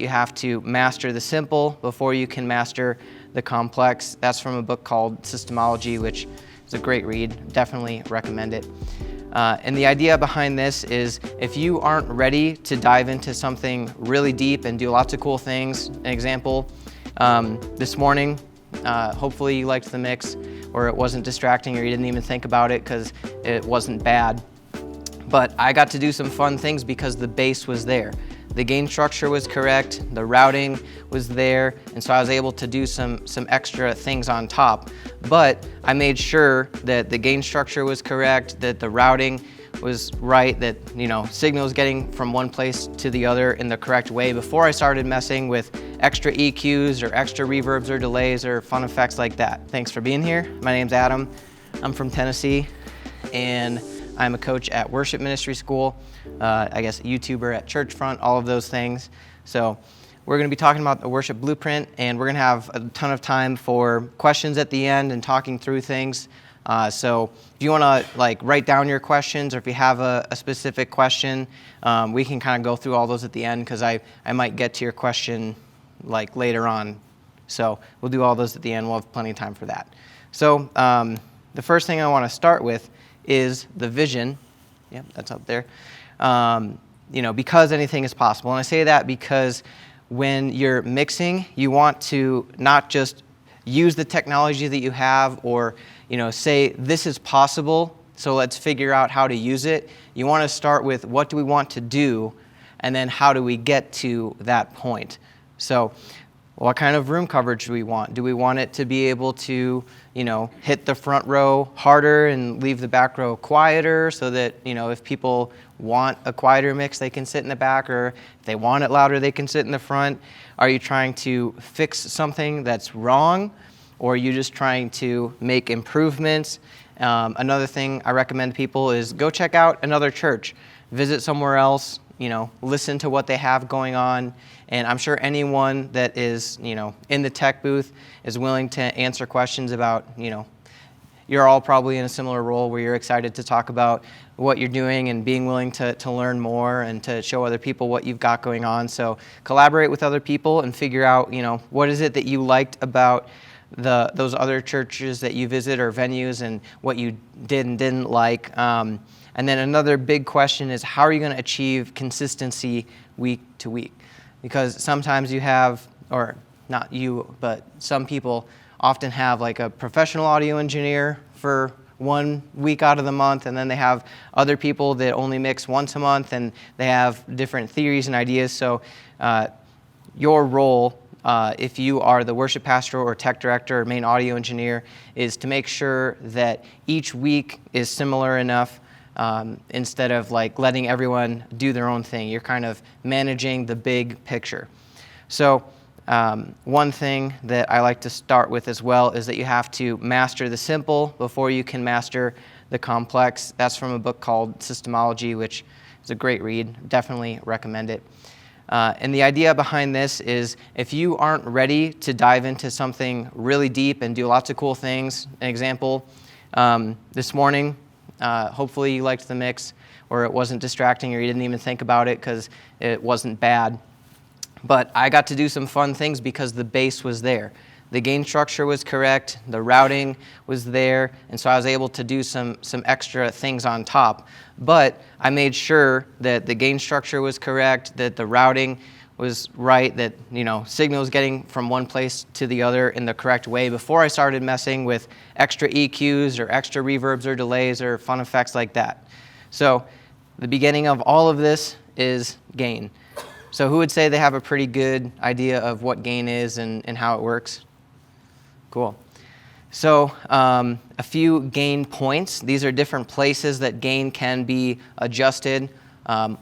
You have to master the simple before you can master the complex. That's from a book called Systemology, which is a great read. Definitely recommend it. And the idea behind this is if you aren't ready to dive into something really deep and do lots of cool things, an example, this morning, hopefully you liked the mix, or it wasn't distracting, or you didn't even think about it because it wasn't bad. But I got to do some fun things because the base was there. The gain structure was correct, the routing was there, and so I was able to do some extra things on top. But I made sure that the gain structure was correct, that the routing was right, that signals getting from one place to the other in the correct way before I started messing with extra EQs or extra reverbs or delays or fun effects like that. Thanks for being here. My name's Adam. I'm from Tennessee, and I'm a coach at Worship Ministry School, I guess a YouTuber at Churchfront, all of those things. So we're going to be talking about the worship blueprint, and we're going to have a ton of time for questions at the end and talking through things. So if you want to write down your questions, or if you have a specific question, we can kind of go through all those at the end, because I might get to your question later on. So we'll do all those at the end. We'll have plenty of time for that. So the first thing I want to start with is the vision. Yep, that's up there. Because anything is possible. And I say that because when you're mixing, you want to not just use the technology that you have, or say this is possible, so let's figure out how to use it. You want to start with what do we want to do, and then how do we get to that point. So what kind of room coverage do we want? Do we want it to be able to, hit the front row harder and leave the back row quieter, so that, if people want a quieter mix, they can sit in the back, or if they want it louder, they can sit in the front? Are you trying to fix something that's wrong, or are you just trying to make improvements? Another thing I recommend people is go check out another church, visit somewhere else, listen to what they have going on. And I'm sure anyone that is, in the tech booth is willing to answer questions about, you're all probably in a similar role where you're excited to talk about what you're doing and being willing to learn more and to show other people what you've got going on. So collaborate with other people and figure out, what is it that you liked about those other churches that you visit or venues, and what you did and didn't like. And then another big question is, how are you going to achieve consistency week to week? Because sometimes you have, or not you, but some people often have a professional audio engineer for 1 week out of the month, and then they have other people that only mix once a month, and they have different theories and ideas. So your role, if you are the worship pastor or tech director or main audio engineer, is to make sure that each week is similar enough, instead of letting everyone do their own thing. You're kind of managing the big picture. So one thing that I like to start with as well is that you have to master the simple before you can master the complex. That's from a book called Systemology, which is a great read. Definitely recommend it. And the idea behind this is if you aren't ready to dive into something really deep and do lots of cool things, an example, this morning, hopefully you liked the mix, or it wasn't distracting, or you didn't even think about it because it wasn't bad. But I got to do some fun things because the base was there. The gain structure was correct, the routing was there, and so I was able to do some extra things on top. But I made sure that the gain structure was correct, that the routing was right, that signals getting from one place to the other in the correct way before I started messing with extra EQs or extra reverbs or delays or fun effects like that. So the beginning of all of this is gain. So who would say they have a pretty good idea of what gain is and how it works? Cool. So a few gain points. These are different places that gain can be adjusted,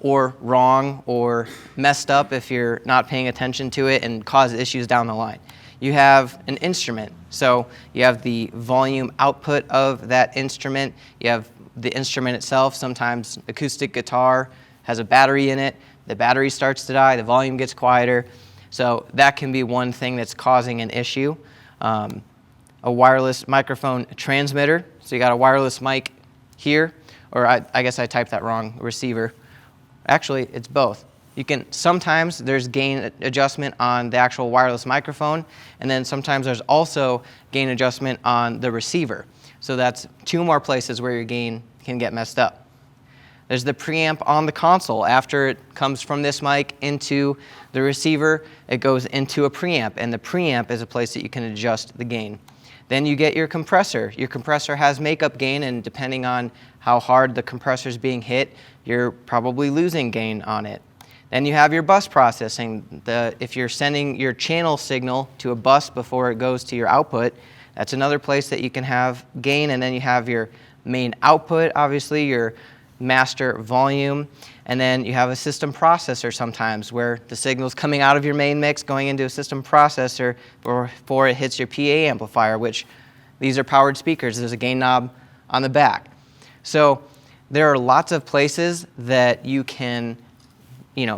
or wrong or messed up if you're not paying attention to it, and cause issues down the line. You have an instrument. So you have the volume output of that instrument. You have the instrument itself. Sometimes acoustic guitar has a battery in it. The battery starts to die. The volume gets quieter. So that can be one thing that's causing an issue. A wireless microphone transmitter. So you got a wireless mic here, or I guess I typed that wrong, receiver. Actually, it's both. Sometimes there's gain adjustment on the actual wireless microphone, and then sometimes there's also gain adjustment on the receiver. So that's 2 more places where your gain can get messed up. There's the preamp on the console. After it comes from this mic into the receiver, it goes into a preamp, and the preamp is a place that you can adjust the gain. Then you get your compressor. Your compressor has makeup gain, and depending on how hard the compressor is being hit, you're probably losing gain on it. Then you have your bus processing. If you're sending your channel signal to a bus before it goes to your output, that's another place that you can have gain. And then you have your main output, obviously, your master volume. And then you have a system processor sometimes where the signal's coming out of your main mix, going into a system processor before it hits your PA amplifier, which these are powered speakers. There's a gain knob on the back. So there are lots of places that you can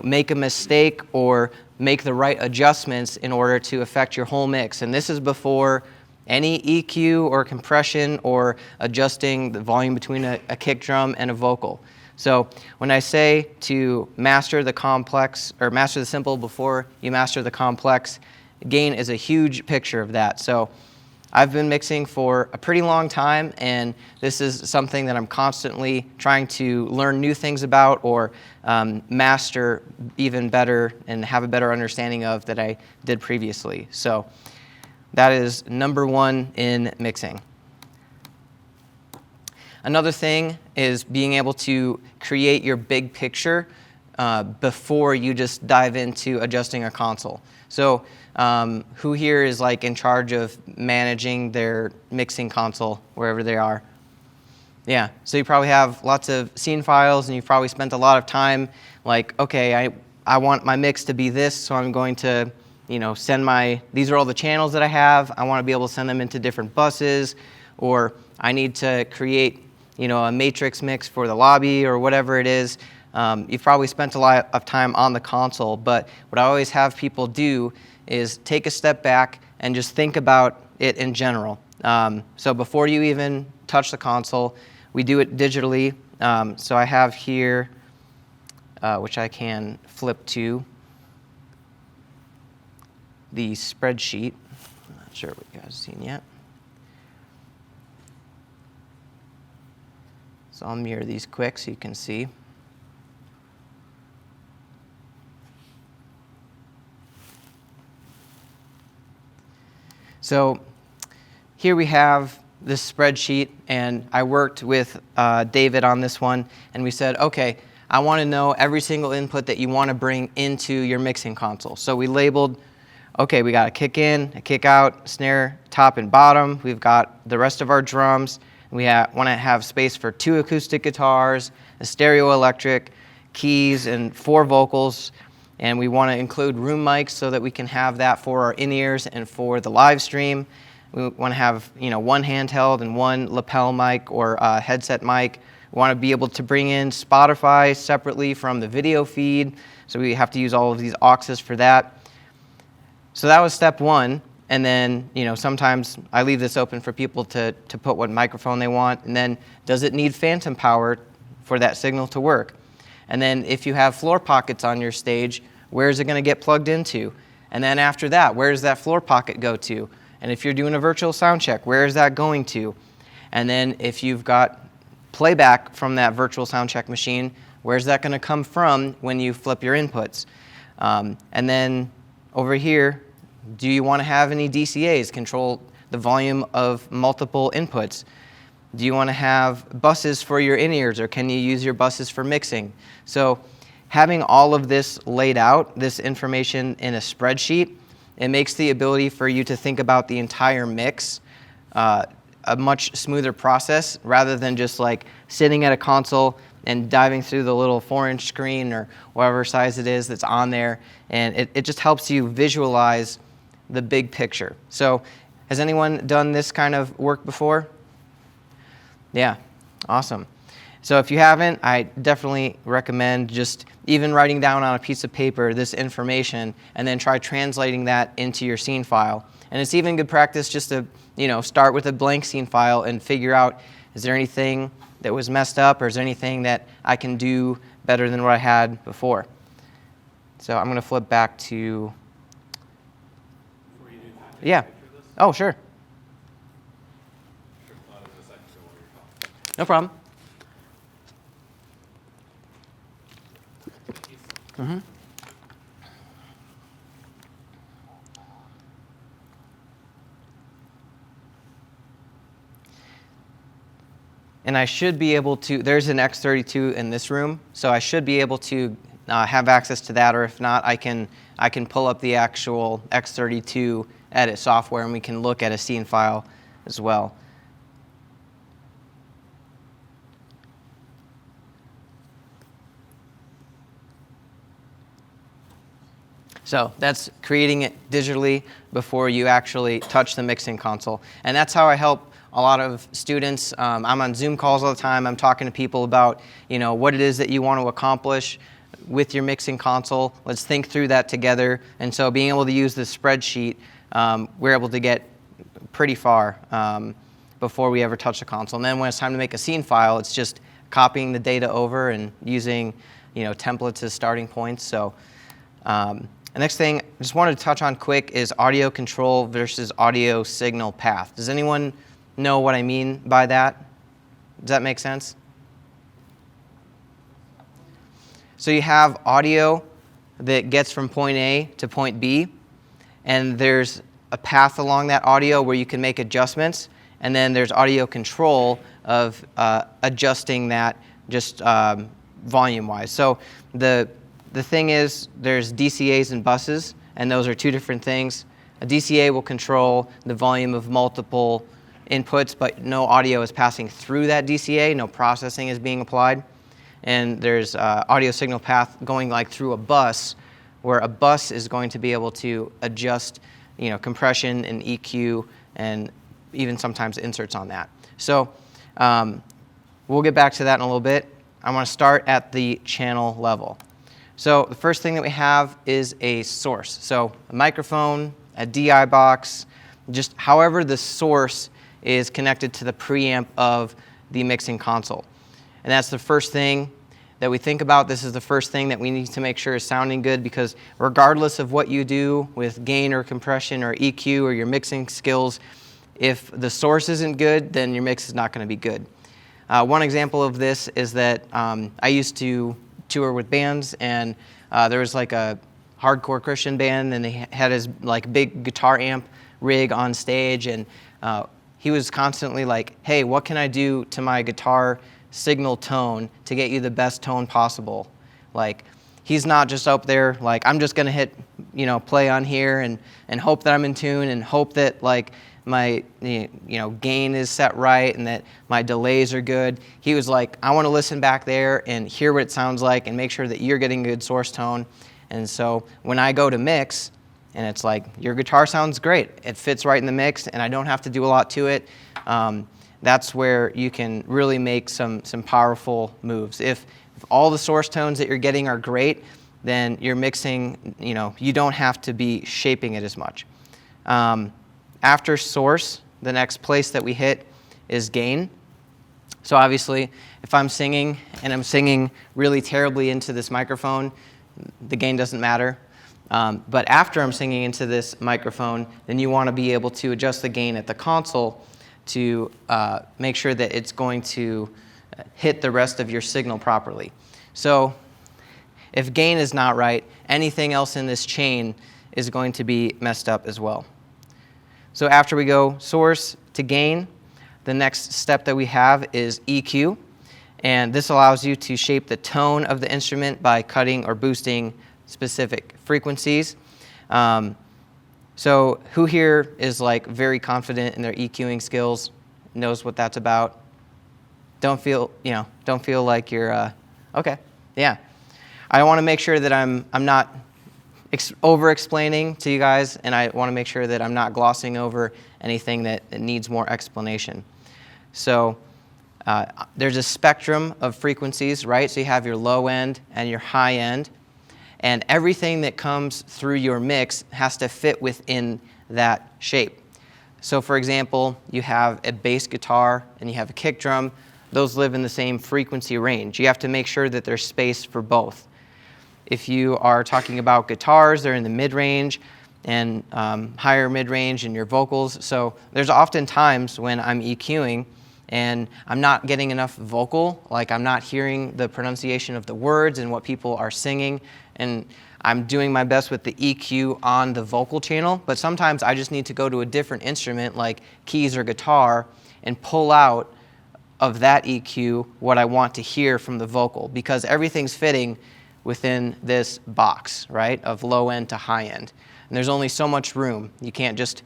make a mistake or make the right adjustments in order to affect your whole mix. And this is before any EQ or compression or adjusting the volume between a kick drum and a vocal. So when I say to master the complex or master the simple before you master the complex, gain is a huge picture of that. So I've been mixing for a pretty long time, and this is something that I'm constantly trying to learn new things about or master even better and have a better understanding of that I did previously. So that is number 1 in mixing. Another thing is being able to create your big picture before you just dive into adjusting a console. So who here is like in charge of managing their mixing console wherever they are? Yeah, so you probably have lots of scene files, and you've probably spent a lot of time like, okay, I want my mix to be this, so I'm going to send these are all the channels that I have. I want to be able to send them into different buses, or I need to create a matrix mix for the lobby or whatever it is. You've probably spent a lot of time on the console, but what I always have people do is take a step back and just think about it in general. So before you even touch the console, we do it digitally. So I have here, which I can flip to, the spreadsheet. I'm not sure what you guys have seen yet. So I'll mirror these quick so you can see. So here we have this spreadsheet, and I worked with David on this one, and we said, okay, I want to know every single input that you want to bring into your mixing console. So we labeled, okay, we got a kick in, a kick out, snare, top and bottom. We've got the rest of our drums. We want to have space for 2 acoustic guitars, a stereo electric, keys, and 4 vocals. And we want to include room mics so that we can have that for our in-ears and for the live stream. We want to have 1 handheld and 1 lapel mic or headset mic. We want to be able to bring in Spotify separately from the video feed, so we have to use all of these auxes for that. So that was step 1. And then, sometimes I leave this open for people to put what microphone they want. And then, does it need phantom power for that signal to work? And then if you have floor pockets on your stage, where is it going to get plugged into? And then after that, where does that floor pocket go to? And if you're doing a virtual sound check, where is that going to? And then if you've got playback from that virtual sound check machine, where's that going to come from when you flip your inputs? And then over here, do you want to have any DCAs control the volume of multiple inputs? Do you want to have buses for your in-ears, or can you use your buses for mixing? So having all of this laid out, this information in a spreadsheet, it makes the ability for you to think about the entire mix a much smoother process, rather than just like sitting at a console and diving through the little 4-inch screen or whatever size it is that's on there. And it just helps you visualize the big picture. So has anyone done this kind of work before? Yeah, awesome. So if you haven't, I definitely recommend just even writing down on a piece of paper this information and then try translating that into your scene file. And it's even good practice just to, start with a blank scene file and figure out, is there anything that was messed up, or is there anything that I can do better than what I had before? So I'm going to flip back to, yeah. Oh, sure. No problem. Mm-hmm. And I should be able to, there's an X32 in this room, so I should be able to have access to that, or if not, I can pull up the actual X32 edit software and we can look at a scene file as well. So that's creating it digitally before you actually touch the mixing console. And that's how I help a lot of students. I'm on Zoom calls all the time. I'm talking to people about, what it is that you want to accomplish with your mixing console. Let's think through that together. And so being able to use this spreadsheet, we're able to get pretty far before we ever touch the console. And then when it's time to make a scene file, it's just copying the data over and using, templates as starting points. So. The next thing I just wanted to touch on quick is audio control versus audio signal path. Does anyone know what I mean by that? Does that make sense? So you have audio that gets from point A to point B, and there's a path along that audio where you can make adjustments, and then there's audio control of adjusting that just volume-wise. So the thing is, there's DCAs and buses, and those are two different things. A DCA will control the volume of multiple inputs, but no audio is passing through that DCA, no processing is being applied. And there's audio signal path going like through a bus, where a bus is going to be able to adjust, compression and EQ, and even sometimes inserts on that. So we'll get back to that in a little bit. I want to start at the channel level. So the first thing that we have is a source. So a microphone, a DI box, just however the source is connected to the preamp of the mixing console. And that's the first thing that we think about. This is the first thing that we need to make sure is sounding good, because regardless of what you do with gain or compression or EQ or your mixing skills, if the source isn't good, then your mix is not going to be good. One example of this is that I used to tour with bands, and there was like a hardcore Christian band, and they had his like big guitar amp rig on stage, and he was constantly like, hey, what can I do to my guitar signal tone to get you the best tone possible? Like, he's not just up there like, I'm just gonna hit play on here and hope that I'm in tune and hope that like my gain is set right and that my delays are good. He was like, I want to listen back there and hear what it sounds like and make sure that you're getting a good source tone. And so when I go to mix, and it's like, your guitar sounds great, it fits right in the mix, and I don't have to do a lot to it, that's where you can really make some powerful moves. If all the source tones that you're getting are great, then you're mixing, you don't have to be shaping it as much. After source, the next place that we hit is gain. So obviously, if I'm singing and I'm singing really terribly into this microphone, the gain doesn't matter. But after I'm singing into this microphone, then you want to be able to adjust the gain at the console to make sure that it's going to hit the rest of your signal properly. So if gain is not right, anything else in this chain is going to be messed up as well. So after we go source to gain, the next step that we have is EQ. And this allows you to shape the tone of the instrument by cutting or boosting specific frequencies. So who here is like very confident in their EQing skills, knows what that's about? Don't feel like you're, okay, yeah. I want to make sure that I'm not over-explaining to you guys, and I want to make sure that I'm not glossing over anything that needs more explanation. So there's a spectrum of frequencies, right? So you have your low end and your high end, and everything that comes through your mix has to fit within that shape. So for example, you have a bass guitar and you have a kick drum. Those live in the same frequency range. You have to make sure that there's space for both. If you are talking about guitars, they're in the mid-range and higher mid-range in your vocals. So there's often times when I'm EQing and I'm not getting enough vocal, like I'm not hearing the pronunciation of the words and what people are singing, and I'm doing my best with the EQ on the vocal channel, but sometimes I just need to go to a different instrument like keys or guitar and pull out of that EQ what I want to hear from the vocal, because everything's fitting within this box, right, of low end to high end. And there's only so much room. You can't just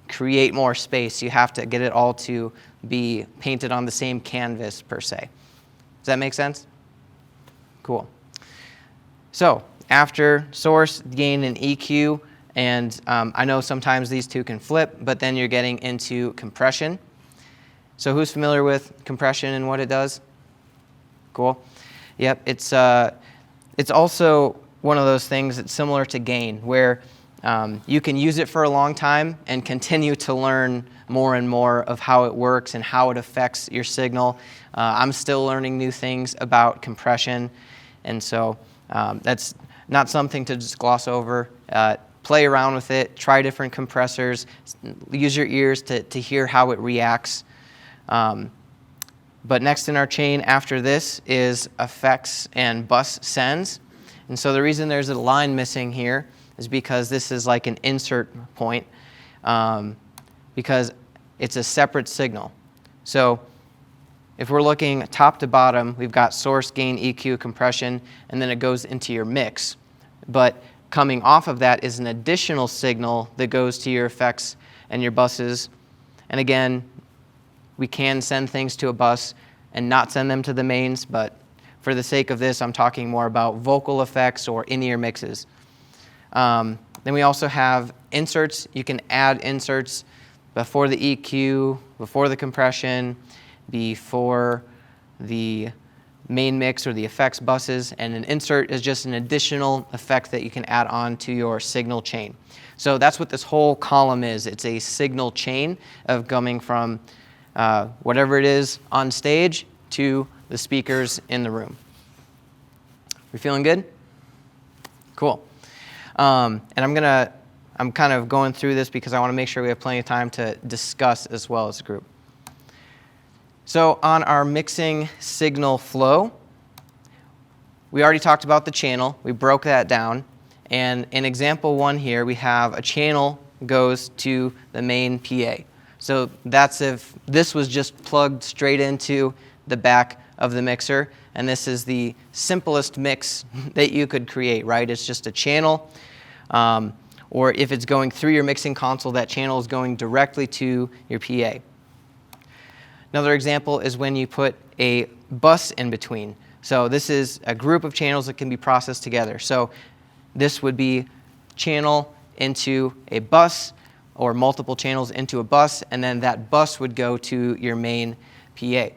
create more space. You have to get it all to be painted on the same canvas, per se. Does that make sense? Cool. So after source, gain, and EQ, and I know sometimes these two can flip, but then you're getting into compression. So who's familiar with compression and what it does? Cool. Yep, it's also one of those things that's similar to gain, where you can use it for a long time and continue to learn more and more of how it works and how it affects your signal. I'm still learning new things about compression, and so that's not something to just gloss over. Play around with it, try different compressors, use your ears to hear how it reacts. But next in our chain after this is effects and bus sends. And so the reason there's a line missing here is because this is like an insert point, because it's a separate signal. So if we're looking top to bottom, we've got source, gain, EQ, compression, and then it goes into your mix. But coming off of that is an additional signal that goes to your effects and your buses. And again, we can send things to a bus and not send them to the mains, but for the sake of this, I'm talking more about vocal effects or in-ear mixes. Then we also have inserts. You can add inserts before the EQ, before the compression, before the main mix or the effects buses, and an insert is just an additional effect that you can add on to your signal chain. So that's what this whole column is. It's a signal chain of coming from whatever it is on stage to the speakers in the room. We feeling good? Cool. And I'm kind of going through this because I want to make sure we have plenty of time to discuss as well as a group. So on our mixing signal flow, we already talked about the channel. We broke that down. And in example 1 here, we have a channel goes to the main PA. So that's if this was just plugged straight into the back of the mixer, and this is the simplest mix that you could create, right? It's just a channel, or if it's going through your mixing console, that channel is going directly to your PA. Another example is when you put a bus in between. So this is a group of channels that can be processed together. So this would be channel into a bus, or multiple channels into a bus, and then that bus would go to your main PA.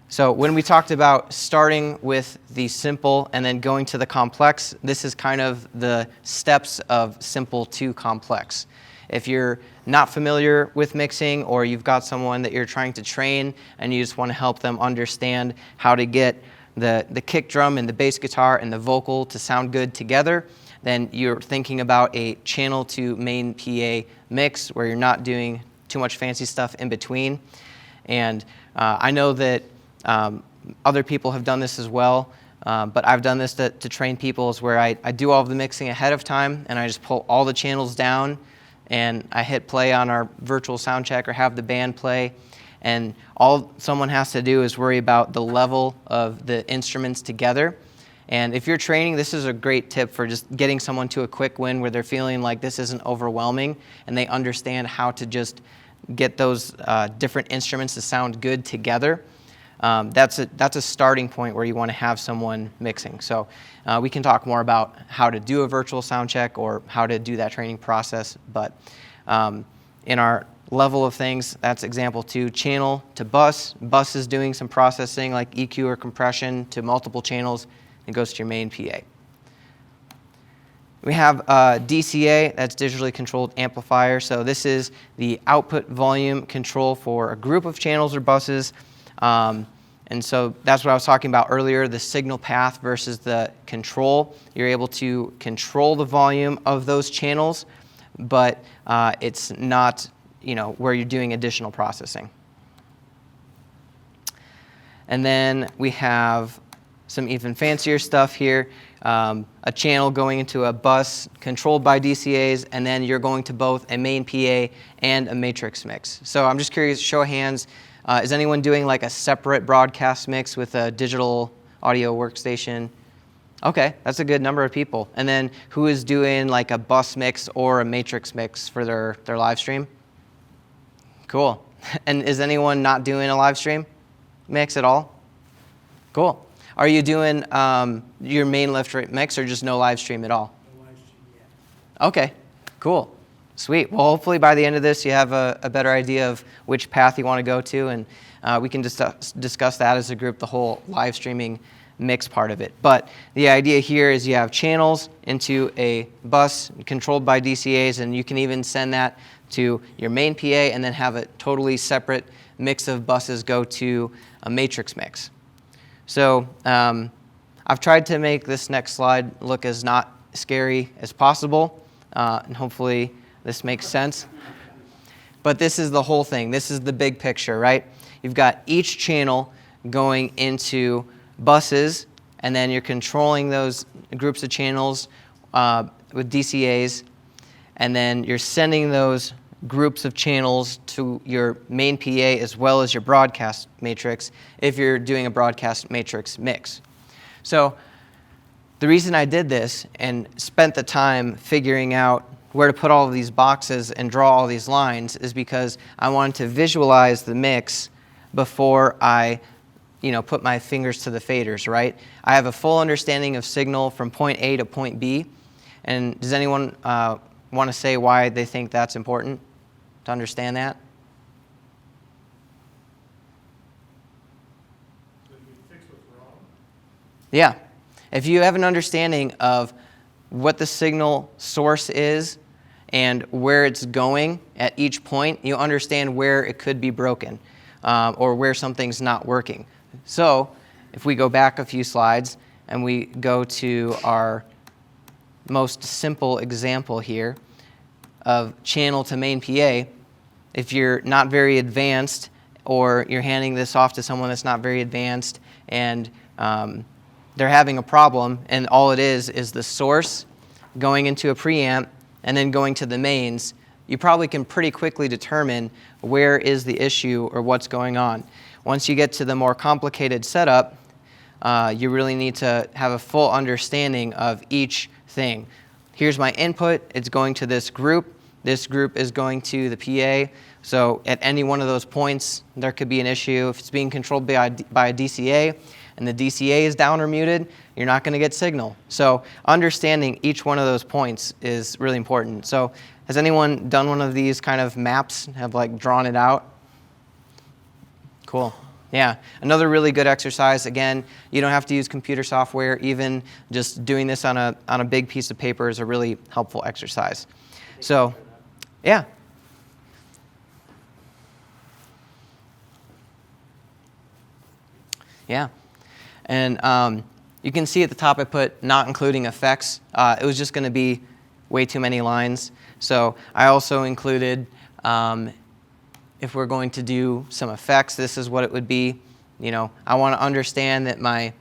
So when we talked about starting with the simple and then going to the complex, this is kind of the steps of simple to complex. If you're not familiar with mixing, or you've got someone that you're trying to train and you just want to help them understand how to get the kick drum and the bass guitar and the vocal to sound good together, then you're thinking about a channel to main PA mix where you're not doing too much fancy stuff in between. And I know that other people have done this as well, but I've done this to train people, is where I do all of the mixing ahead of time and I just pull all the channels down and I hit play on our virtual sound check or have the band play, and all someone has to do is worry about the level of the instruments together. And if you're training, this is a great tip for just getting someone to a quick win where they're feeling like this isn't overwhelming and they understand how to just get those different instruments to sound good together. That's a starting point where you want to have someone mixing. So we can talk more about how to do a virtual sound check or how to do that training process. But in our level of things, that's example 2, channel to bus. Bus is doing some processing like EQ or compression to multiple channels. It goes to your main PA. We have DCA, that's digitally controlled amplifier. So this is the output volume control for a group of channels or buses. And so that's what I was talking about earlier, the signal path versus the control. You're able to control the volume of those channels, but it's not, where you're doing additional processing. And then we have some even fancier stuff here. A channel going into a bus controlled by DCAs, and then you're going to both a main PA and a matrix mix. So I'm just curious, show of hands, is anyone doing like a separate broadcast mix with a digital audio workstation? Okay, that's a good number of people. And then who is doing like a bus mix or a matrix mix for their live stream? Cool. And is anyone not doing a live stream mix at all? Cool. Are you doing your main left right mix or just no live stream at all? No live stream yet. Okay, cool. Sweet. Well, hopefully by the end of this you have a better idea of which path you want to go to, and we can discuss that as a group, the whole live streaming mix part of it. But the idea here is you have channels into a bus controlled by DCAs, and you can even send that to your main PA and then have a totally separate mix of buses go to a matrix mix. So I've tried to make this next slide look as not scary as possible, and hopefully this makes sense. But this is the whole thing. This is the big picture, right? You've got each channel going into buses, and then you're controlling those groups of channels with DCAs, and then you're sending those groups of channels to your main PA as well as your broadcast matrix if you're doing a broadcast matrix mix. So the reason I did this and spent the time figuring out where to put all of these boxes and draw all these lines is because I wanted to visualize the mix before I put my fingers to the faders, right? I have a full understanding of signal from point A to point B. And does anyone want to say why they think that's important to understand that? So you fix what's wrong? Yeah. If you have an understanding of what the signal source is and where it's going at each point, you understand where it could be broken or where something's not working. So if we go back a few slides and we go to our most simple example here of channel to main PA, if you're not very advanced or you're handing this off to someone that's not very advanced and they're having a problem and all it is the source going into a preamp and then going to the mains, you probably can pretty quickly determine where is the issue or what's going on. Once you get to the more complicated setup, you really need to have a full understanding of each thing. Here's my input. It's going to this group. This group is going to the PA. So at any one of those points, there could be an issue. If it's being controlled by a DCA and the DCA is down or muted, you're not going to get signal. So understanding each one of those points is really important. So has anyone done one of these kind of maps, have like drawn it out? Cool. Yeah. Another really good exercise, again, you don't have to use computer software. Even just doing this on a big piece of paper is a really helpful exercise. So, yeah. Yeah. And you can see at the top I put not including effects. It was just going to be way too many lines. So I also included if we're going to do some effects, this is what it would be. I want to understand that my,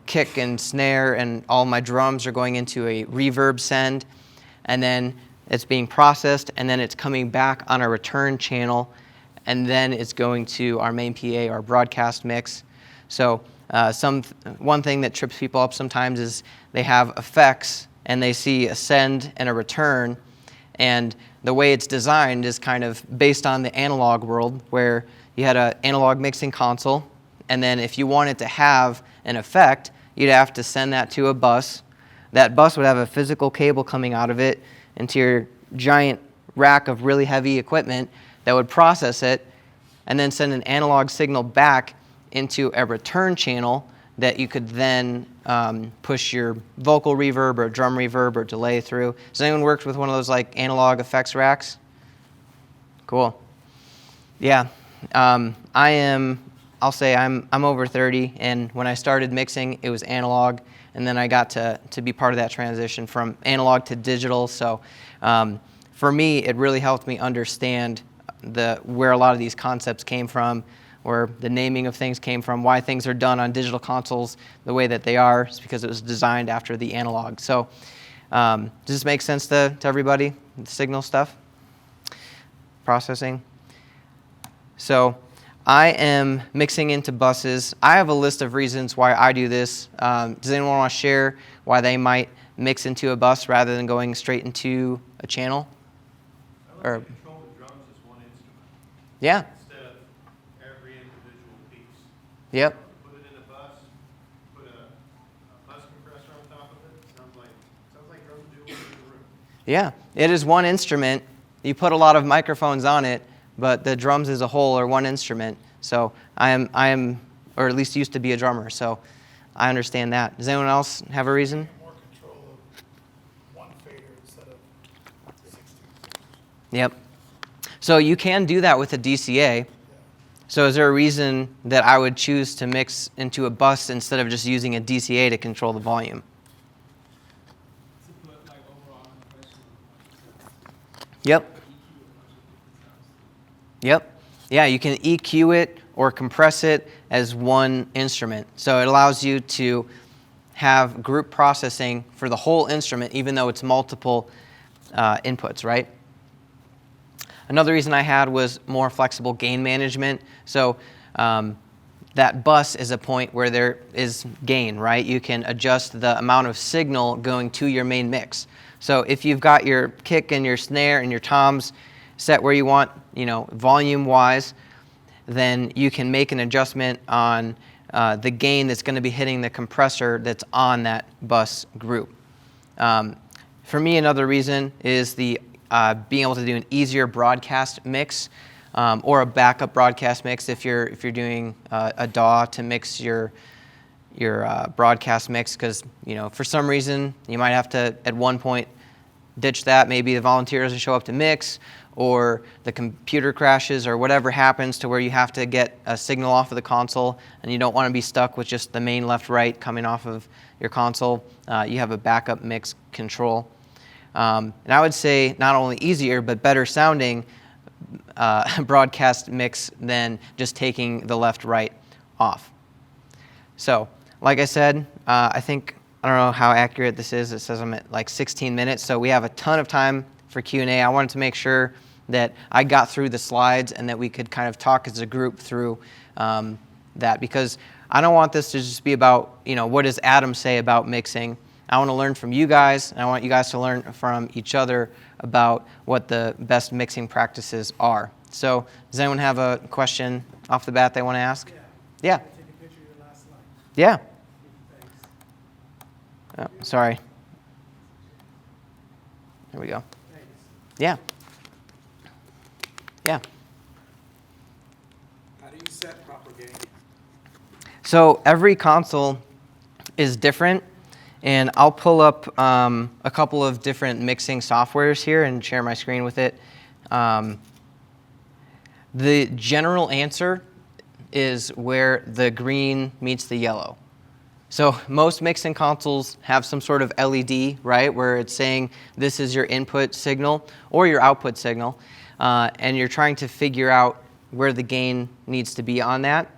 kick and snare and all my drums are going into a reverb send, and then it's being processed, and then it's coming back on a return channel, and then it's going to our main PA, our broadcast mix. So one thing that trips people up sometimes is they have effects, and they see a send and a return, and the way it's designed is kind of based on the analog world where you had an analog mixing console, and then if you wanted to have an effect, you'd have to send that to a bus. That bus would have a physical cable coming out of it into your giant rack of really heavy equipment that would process it and then send an analog signal back into a return channel that you could then push your vocal reverb or drum reverb or delay through. Has anyone worked with one of those like analog effects racks? Cool. Yeah. I am I'll say I'm over 30, and when I started mixing, it was analog, and then I got to be part of that transition from analog to digital. So for me, it really helped me understand where a lot of these concepts came from, where the naming of things came from, why things are done on digital consoles the way that they are. It's because it was designed after the analog. So does this make sense to everybody, the signal stuff? Processing. So I am mixing into buses. I have a list of reasons why I do this. Does anyone want to share why they might mix into a bus rather than going straight into a channel? I like to control the drums as one instrument Yeah. instead of every individual piece. Yep. Put it in a bus, put a bus compressor on top of it. Sounds like drums do in the room. Yeah. It is one instrument. You put a lot of microphones on it, but the drums as a whole are one instrument. So I am, or at least used to be a drummer, so I understand that. Does anyone else have a reason? More control of one fader instead of 16. Yep. So you can do that with a DCA. So is there a reason that I would choose to mix into a bus instead of just using a DCA to control the volume? To put like overall compression on Yep. Yep. Yeah, you can EQ it or compress it as one instrument. So it allows you to have group processing for the whole instrument, even though it's multiple inputs, right? Another reason I had was more flexible gain management. So that bus is a point where there is gain, right? You can adjust the amount of signal going to your main mix. So if you've got your kick and your snare and your toms set where you want, volume-wise, then you can make an adjustment on the gain that's going to be hitting the compressor that's on that bus group. For me, another reason is the being able to do an easier broadcast mix or a backup broadcast mix if you're doing a DAW to mix your broadcast mix, because for some reason you might have to at one point ditch that. Maybe the volunteer doesn't show up to mix, or the computer crashes, or whatever happens to where you have to get a signal off of the console and you don't want to be stuck with just the main left-right coming off of your console. You have a backup mix control. And I would say not only easier but better sounding broadcast mix than just taking the left-right off. So like I said, I don't know how accurate this is. It says I'm at like 16 minutes, so we have a ton of time for Q&A. I wanted to make sure that I got through the slides and that we could kind of talk as a group through that, because I don't want this to just be about, what does Adam say about mixing. I want to learn from you guys, and I want you guys to learn from each other about what the best mixing practices are. So does anyone have a question off the bat they want to ask? Yeah. Take a picture of your last slide. Yeah. Thanks. Oh, sorry. There we go. Thanks. Yeah. Yeah. How do you set proper gain? So every console is different, and I'll pull up a couple of different mixing softwares here and share my screen with it. The general answer is where the green meets the yellow. So most mixing consoles have some sort of LED, right, where it's saying this is your input signal or your output signal, and you're trying to figure out where the gain needs to be on that.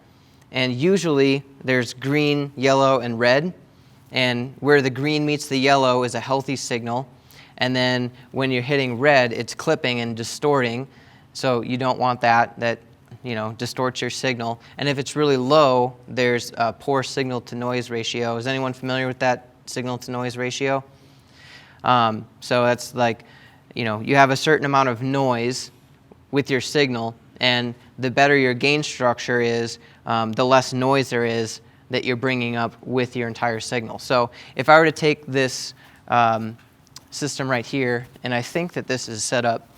And usually there's green, yellow, and red, and where the green meets the yellow is a healthy signal, and then when you're hitting red, it's clipping and distorting, so you don't want that distorts your signal. And if it's really low, there's a poor signal-to-noise ratio. Is anyone familiar with that signal-to-noise ratio? So that's like, you have a certain amount of noise with your signal, and the better your gain structure is, the less noise there is that you're bringing up with your entire signal. So if I were to take this system right here, and I think that this is set up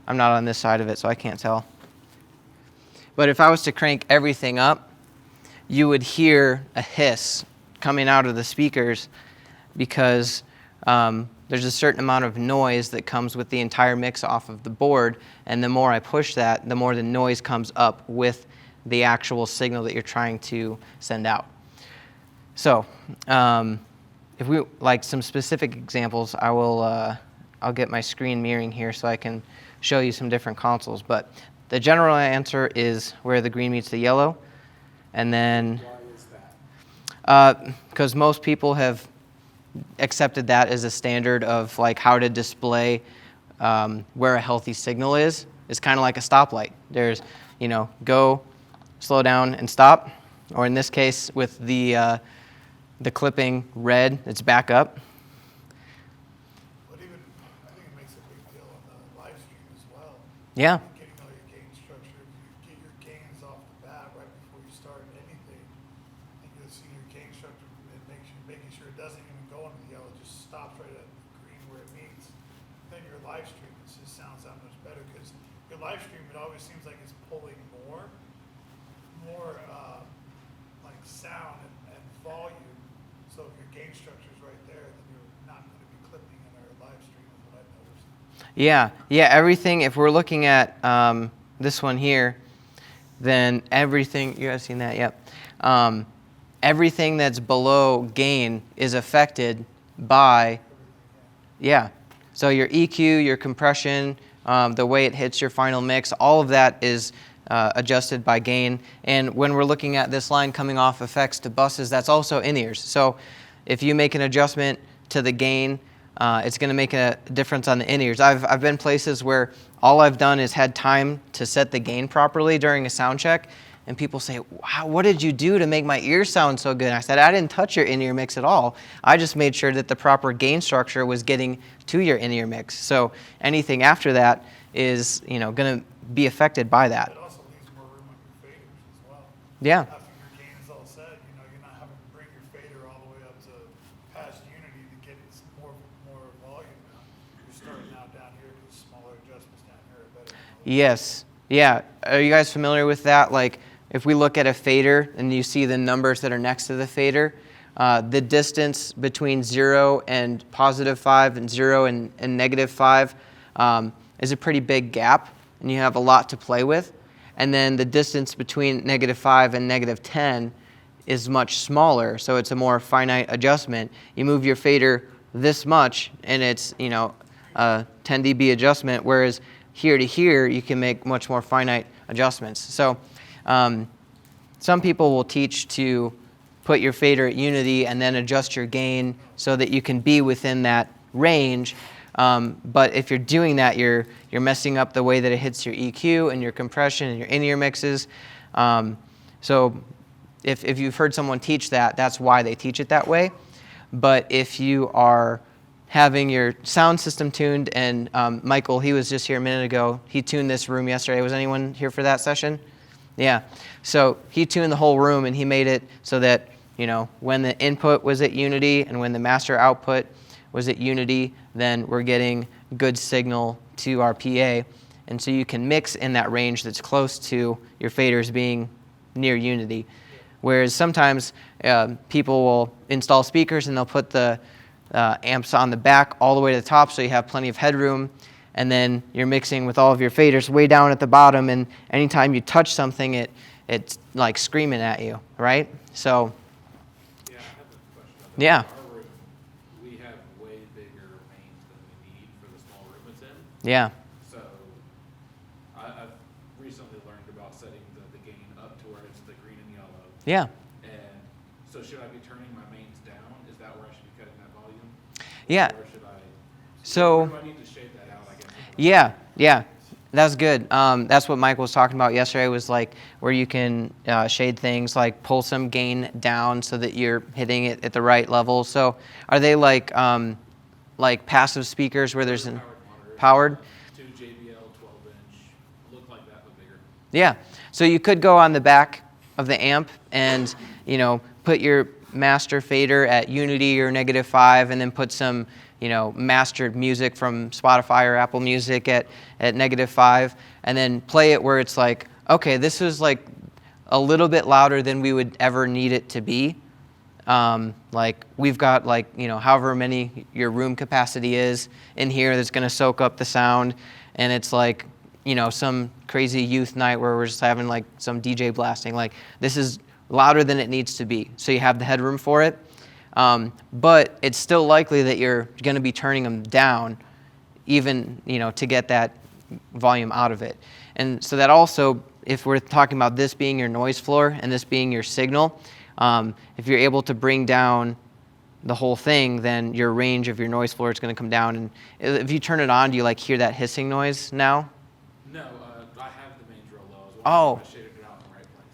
I'm not on this side of it, so I can't tell. But if I was to crank everything up, you would hear a hiss coming out of the speakers because there's a certain amount of noise that comes with the entire mix off of the board, and the more I push that, the more the noise comes up with the actual signal that you're trying to send out. So, if we like some specific examples, I'll get my screen mirroring here so I can show you some different consoles. But the general answer is where the green meets the yellow, and then Why is that? because most people have accepted that as a standard of like how to display where a healthy signal is. It's kind of like a stoplight. There's, go, slow down, and stop. Or in this case, with the clipping red, it's back up. But even, I think it makes a big deal on the live stream as well. Yeah. Getting all your gain structure. If you get your gains off the bat right before you start anything, and you'll see your gain structure, it makes you making sure it doesn't even go into the yellow, just stops right at the green where it meets. Then your live stream, it just sounds that much better because your live stream, it always seems like it's pulling more like sound and volume. So if your gain structure is right there, then you're not going to be clipping in our live stream, is what I've noticed. Yeah, everything, if we're looking at this one here, then everything, you guys seen that? Yep. Everything that's below gain is affected by, yeah. So your EQ, your compression, the way it hits your final mix, all of that is adjusted by gain. And when we're looking at this line coming off effects to buses, that's also in-ears. So if you make an adjustment to the gain, it's going to make a difference on the in-ears. I've been places where all I've done is had time to set the gain properly during a sound check, and people say, wow, what did you do to make my ears sound so good? And I said, I didn't touch your in-ear mix at all. I just made sure that the proper gain structure was getting to your in-ear mix. So anything after that is, going to be affected by that. It also leaves more room on your faders as well. Yeah. After your gain is all set, you're not having to bring your fader all the way up to past unity to get more volume now. You're starting out down here because smaller adjustments down here are better. Yes. Yeah. Are you guys familiar with that? Like, if we look at a fader and you see the numbers that are next to the fader, the distance between 0 and +5 and 0 and -5 is a pretty big gap, and you have a lot to play with. And then the distance between -5 and -10 is much smaller, so it's a more finite adjustment. You move your fader this much, and it's a 10 dB adjustment, whereas here to here you can make much more finite adjustments. So some people will teach to put your fader at unity and then adjust your gain so that you can be within that range. But if you're doing that, you're messing up the way that it hits your EQ and your compression and your in-ear mixes. So if you've heard someone teach that, that's why they teach it that way. But if you are having your sound system tuned, and Michael, he was just here a minute ago, he tuned this room yesterday. Was anyone here for that session? Yeah. So he tuned the whole room, and he made it so that, when the input was at unity and when the master output was at unity, then we're getting good signal to our PA. And so you can mix in that range that's close to your faders being near unity. Whereas sometimes people will install speakers and they'll put the amps on the back all the way to the top so you have plenty of headroom, and then you're mixing with all of your faders way down at the bottom, and anytime you touch something, it's like screaming at you, right? So, yeah, I have a question about that. Yeah. Our room, we have way bigger mains than we need for the small room it's in. yeah. So I've recently learned about setting the gain up to where it's the green and yellow. Yeah. And so should I be turning my mains down? Is that where I should be cutting that volume? Yeah. Or should I? So- Where do I need to shade that out, I guess? Yeah, that's good. That's what Mike was talking about yesterday, was like where you can shade things, like pull some gain down so that you're hitting it at the right level. So are they like passive speakers where there's an powered? 2 JBL 12-inch, look like that but bigger. Yeah, so you could go on the back of the amp and put your master fader at unity or -5, and then put some mastered music from Spotify or Apple Music at -5, and then play it where it's like, okay, this is like a little bit louder than we would ever need it to be. Like we've got like, you know, however many your room capacity is in here that's going to soak up the sound. And it's like, you know, some crazy youth night where we're just having like some DJ blasting. Like this is louder than it needs to be. So you have the headroom for it. But it's still likely that you're going to be turning them down even, you know, to get that volume out of it. And so that also, if we're talking about this being your noise floor and this being your signal, if you're able to bring down the whole thing, then your range of your noise floor is going to come down. And if you turn it on, do you like hear that hissing noise now? No, I have the mains real low. Oh. I shaded it out in the right place.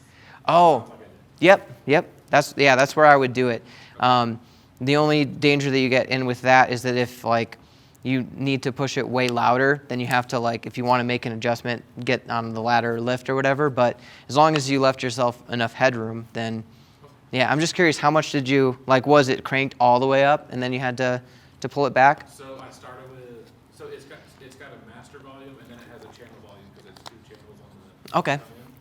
Oh, Sounds like I did. yep. That's where I would do it. The only danger that you get in with that is that if like you need to push it way louder, then you have to like, if you want to make an adjustment, get on the ladder or lift or whatever. But as long as you left yourself enough headroom, then yeah. I'm just curious, how much did you like? Was it cranked all the way up and then you had to pull it back? So I started with, so it's got a master volume and then it has a channel volume because it's 2 channels on the Okay. volume.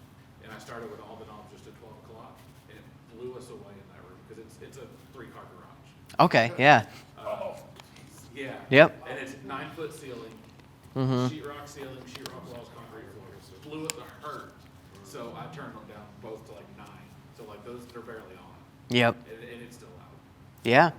And I started with all the knobs just at 12 o'clock and it blew us away in that room because it's a 3-car garage. Okay, yeah. Yeah. Yep. And it's 9-foot ceiling, Mm-hmm. sheetrock ceiling, sheetrock walls, concrete floors. Blew it to hurt. So I turned them down both to like 9. So like those, they're barely on. Yep. And it's still loud. Yeah.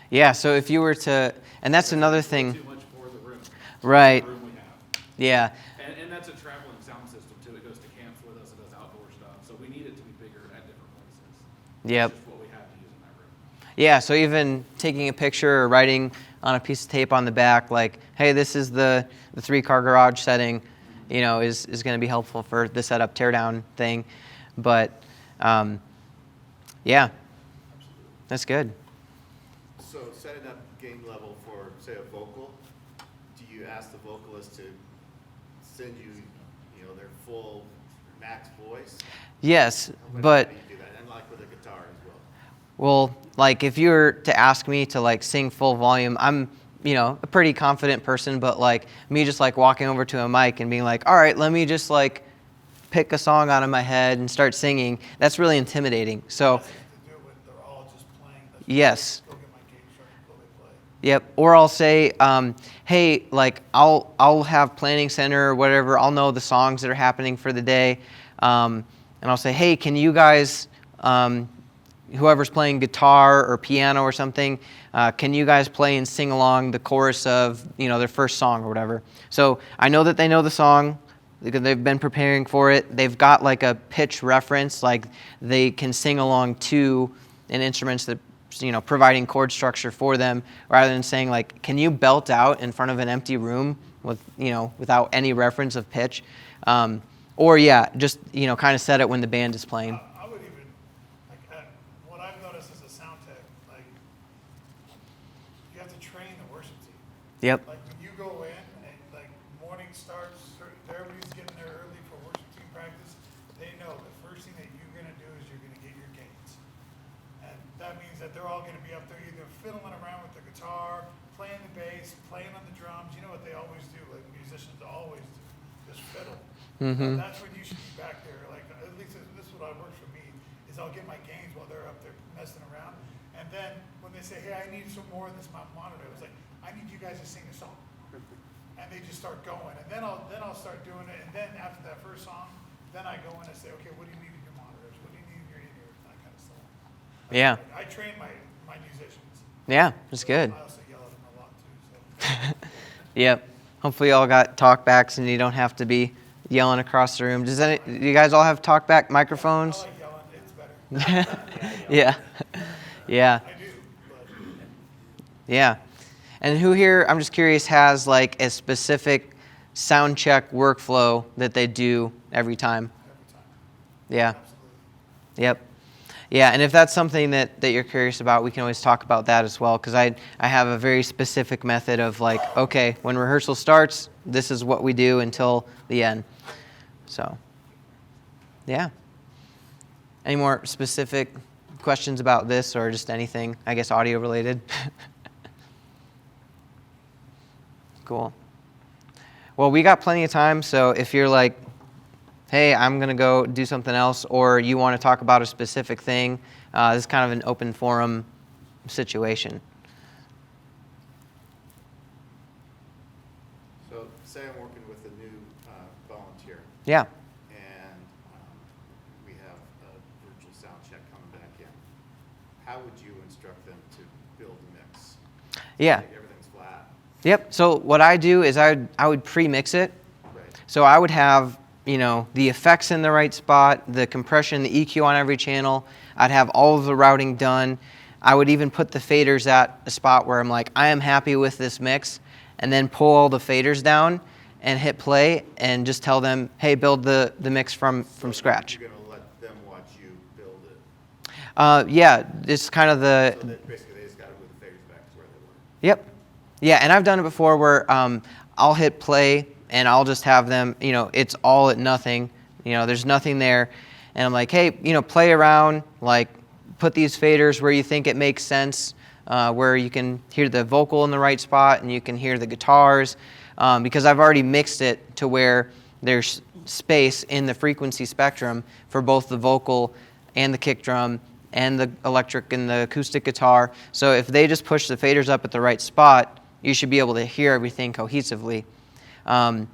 Yeah, so if you were to, and that's another thing. Too much for the room. Right. The room we have. Yeah. And that's a traveling sound system too. It goes to camps with us. It does outdoor stuff. So we need it to be bigger at different places. Yep. That's just what we have to use in that room. Yeah, so even taking a picture or writing on a piece of tape on the back, like, hey, this is the 3-car garage setting, you know, is going to be helpful for the setup teardown thing. But, yeah, that's good. So setting up gain level for, say, a vocal, do you ask the vocalist to send you, you know, their full max voice? Yes, When but, do you do that? And like with a guitar as well. well, like if you were to ask me to like sing full volume, I'm, you know, a pretty confident person, but like me just like walking over to a mic and being like, all right, let me just like pick a song out of my head and start singing, that's really intimidating. So, Nothing to do with, they're all just playing. That's yes. Go get my game sharp and go they play. Yep. Or I'll say, hey, like I'll have planning center or whatever. I'll know the songs that are happening for the day, and I'll say, hey, can you guys, whoever's playing guitar or piano or something, can you guys play and sing along the chorus of, you know, their first song or whatever? So I know that they know the song because they've been preparing for it. They've got like a pitch reference, like they can sing along to an instruments that, you know, providing chord structure for them, rather than saying like, can you belt out in front of an empty room with, you know, without any reference of pitch, or yeah, just, you know, kind of set it when the band is playing. I would even, like, what I've noticed as a sound tech, like, you have to train the worship team. Yep. Like, when you go in and, like, morning starts, everybody's getting there early for worship team practice, they know the first thing that you're going to do is you're going to get your gains. And that means that they're all going to be up there either fiddling around with the guitar, playing the bass, playing on the drums. You know what they always do, like musicians always do, just fiddle. Mm-hmm. That's when you should be back there. Like, at least this is what works for me, is I'll get my gains while they're up there messing around. And then when they say, hey, I need some more of this monitor, it's like, I need you guys to sing a song. And they just start going. And then I'll start doing it. And then after that first song, then I go in and say, okay, what do you need in your monitors? What do you need in your in-ears? That kind of stuff. Yeah. I train my musicians. Yeah, that's good. I also yell at them a lot too. So. Yep. Hopefully you all got talkbacks and you don't have to be yelling across the room. Do you guys all have talkback microphones? I like yelling. It's better. Yeah. Yeah. I do. But Yeah. And who here, I'm just curious, has like a specific sound check workflow that they do every time? every time. Yeah. Absolutely. Yep. Yeah, and if that's something that you're curious about, we can always talk about that as well, because I have a very specific method of like, okay, when rehearsal starts, this is what we do until the end. So, yeah. Any more specific questions about this or just anything, I guess, audio related? Cool. Well, we got plenty of time, so if you're like, hey, I'm going to go do something else, or you want to talk about a specific thing, This is kind of an open forum situation. So say I'm working with a new volunteer, Yeah. and we have a virtual sound check coming back in. How would you instruct them to build a mix? Yeah. Like everything's flat. Yep. So what I do is I would pre-mix it. Right. So I would have, the effects in the right spot, the compression, the EQ on every channel. I'd have all of the routing done. I would even put the faders at a spot where I'm like, I am happy with this mix, and then pull all the faders down and hit play and just tell them, hey, build the mix from scratch. You're gonna let them watch you build it. Yeah, it's kind of the... So that basically they just gotta move the faders back to where they were. Yep. Yeah, and I've done it before where I'll hit play and I'll just have them, it's all at nothing. There's nothing there. And I'm like, hey, play around, like put these faders where you think it makes sense, where you can hear the vocal in the right spot and you can hear the guitars, because I've already mixed it to where there's space in the frequency spectrum for both the vocal and the kick drum and the electric and the acoustic guitar. So if they just push the faders up at the right spot, you should be able to hear everything cohesively. And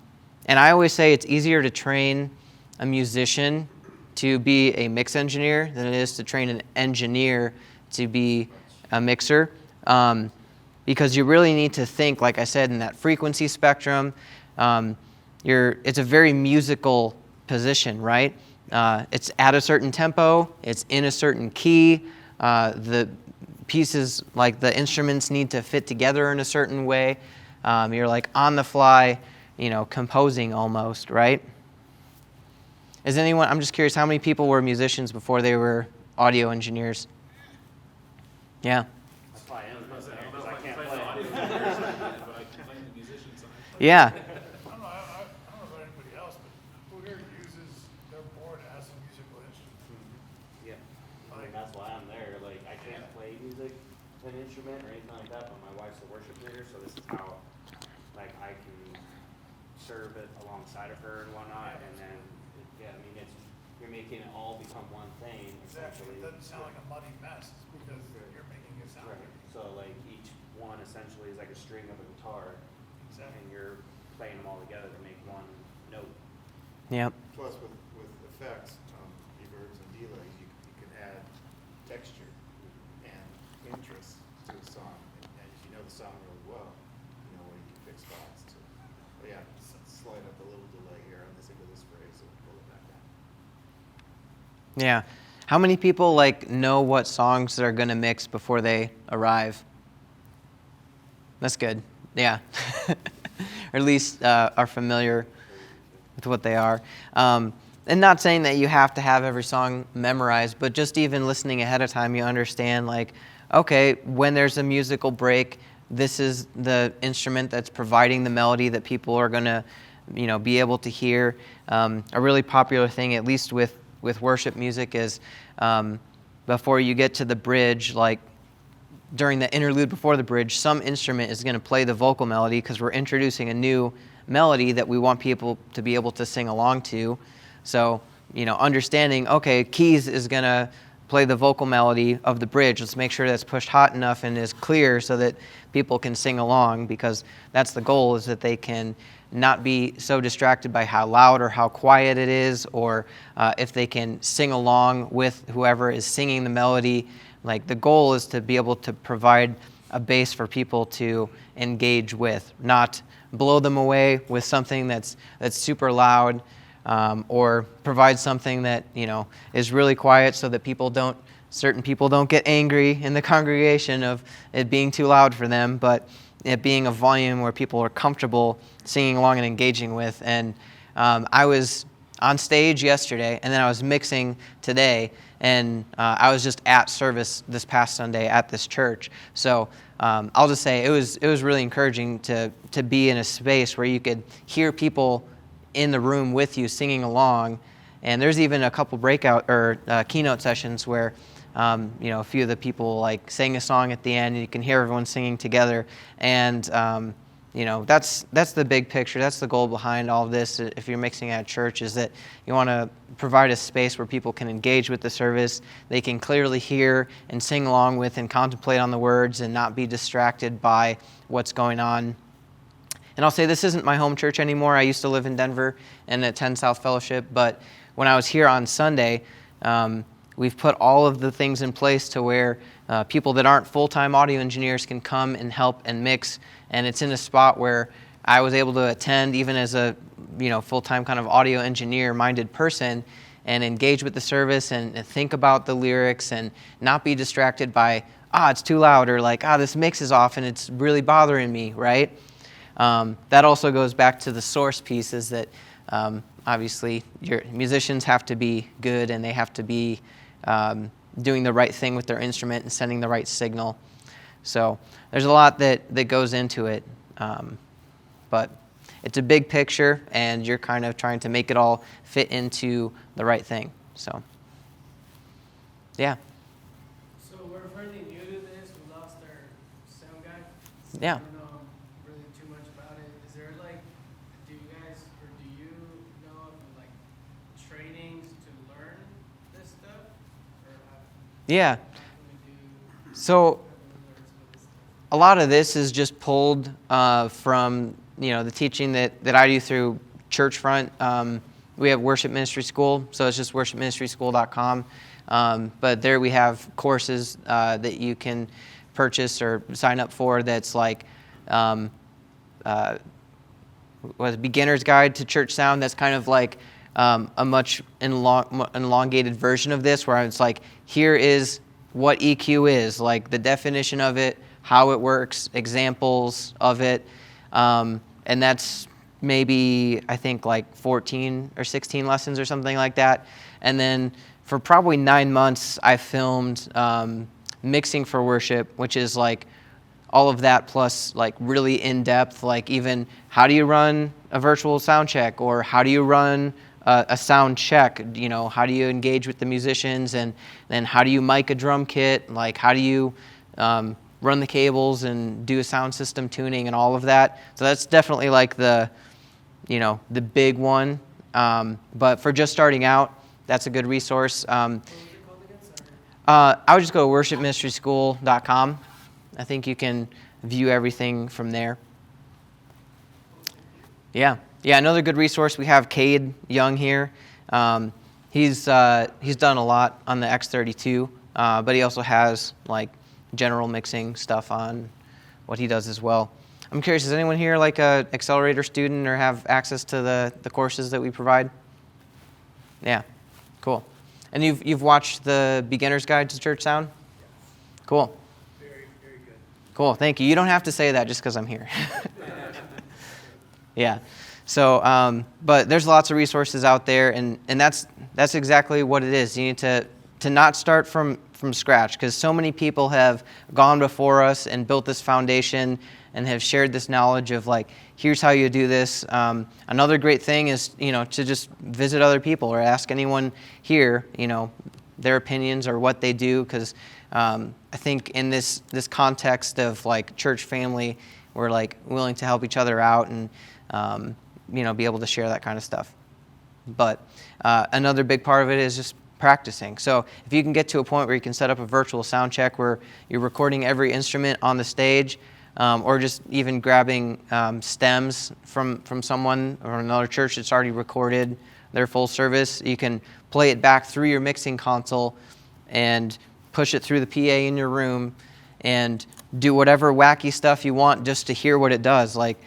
I always say it's easier to train a musician to be a mix engineer than it is to train an engineer to be a mixer, because you really need to think, like I said, in that frequency spectrum. It's a very musical position, right? It's at a certain tempo, it's in a certain key, the pieces, like the instruments, need to fit together in a certain way. You're like on the fly, composing almost, right? I'm just curious, how many people were musicians before they were audio engineers? Yeah. That's why I am, because I can't Play play. the audio engineer side, but I can play the musician side. Yeah. I don't know about anybody else, but who here uses their board as a musical instrument? Yeah, I mean, that's why I'm there, like, I can't play music, an instrument or anything like that, but my wife's a worship leader, so this is how, like, I can serve it alongside of her and whatnot, and then, yeah, I mean, you're making it all become one thing, Exactly, essentially. it doesn't sound like a muddy mess, it's because you're making it sound Right, like. so like, each one essentially is like a string of a guitar, Exactly. and you're playing them all together to make one note. Yep. Plus with effects, reverbs and delays, you can add texture and interest to a song. And if you know the song really well, you know where you can fix spots to, oh yeah, slide up a little delay here on this into this phrase and pull it back down. Yeah. How many people know what songs they're going to mix before they arrive? That's good. Yeah. Or at least are familiar with what they are. And not saying that you have to have every song memorized, but just even listening ahead of time, you understand, okay, when there's a musical break, this is the instrument that's providing the melody that people are going to, be able to hear. A really popular thing, at least with worship music, is before you get to the bridge, during the interlude before the bridge, some instrument is going to play the vocal melody because we're introducing a new melody that we want people to be able to sing along to. So, understanding, okay, keys is going to play the vocal melody of the bridge. Let's make sure that's pushed hot enough and is clear so that people can sing along, because that's the goal, is that they can not be so distracted by how loud or how quiet it is, or if they can sing along with whoever is singing the melody. The goal is to be able to provide a base for people to engage with, not blow them away with something that's super loud, or provide something that is really quiet so that certain people don't get angry in the congregation of it being too loud for them, but it being a volume where people are comfortable singing along and engaging with. And I was on stage yesterday, and then I was mixing today, and I was just at service this past Sunday at this church. So I'll just say it was really encouraging to be in a space where you could hear people in the room with you singing along. And there's even a couple breakout or keynote sessions where a few of the people sang a song at the end, and you can hear everyone singing together. And that's the big picture. That's the goal behind all of this. If you're mixing at church, is that you want to provide a space where people can engage with the service. They can clearly hear and sing along with and contemplate on the words and not be distracted by what's going on. And I'll say this isn't my home church anymore. I used to live in Denver and attend South Fellowship, but when I was here on Sunday, we've put all of the things in place to where people that aren't full-time audio engineers can come and help and mix, and it's in a spot where I was able to attend even as a full-time kind of audio engineer-minded person and engage with the service and think about the lyrics and not be distracted by, it's too loud, or like, this mix is off and it's really bothering me, right? That also goes back to the source piece, is that obviously your musicians have to be good and they have to be doing the right thing with their instrument and sending the right signal. So there's a lot that goes into it, but it's a big picture and you're kind of trying to make it all fit into the right thing. So yeah. So we're fairly new to this. We lost our sound guy. So Yeah. I don't know really too much about it. Is there do you know of trainings to learn this stuff? Or Yeah. how can we do? So how can we learn some of this stuff? a lot of this is just pulled from the teaching that I do through Churchfront. We have worship ministry school, so it's just worshipministryschool.com. But there we have courses that you can purchase or sign up for. That's like beginner's guide to church sound. That's kind of like a much elongated version of this, where it's like, here is what EQ is, like the definition of it, how it works, examples of it. And that's maybe, I think, like 14 or 16 lessons or something like that. And then for probably 9 months, I filmed Mixing for Worship, which is like all of that plus like really in-depth, like even how do you run a virtual sound check, or how do you run a sound check, how do you engage with the musicians, and then how do you mic a drum kit, like how do you run the cables and do a sound system tuning and all of that. So that's definitely like the big one. But for just starting out, that's a good resource. What was it called again? Sorry. I would just go to worshipministryschool.com. I think you can view everything from there. Yeah, another good resource. We have Cade Young here. He's done a lot on the X32, but he also has like general mixing stuff on what he does as well. I'm curious, is anyone here like a accelerator student or have access to the courses that we provide? Yeah, cool. And you've watched the Beginner's Guide to Church Sound? Cool. Very, very good. Cool, thank you. You don't have to say that just because I'm here. Yeah. So, but there's lots of resources out there, and that's exactly what it is. You need to not start from scratch, because so many people have gone before us and built this foundation and have shared this knowledge of like, here's how you do this. Another great thing is, to just visit other people or ask anyone here, their opinions or what they do, because I think in this context of like church family, we're like willing to help each other out and be able to share that kind of stuff. But another big part of it is just practicing. So if you can get to a point where you can set up a virtual sound check where you're recording every instrument on the stage, or just even grabbing stems from someone or another church that's already recorded their full service, you can play it back through your mixing console and push it through the PA in your room and do whatever wacky stuff you want just to hear what it does. Like,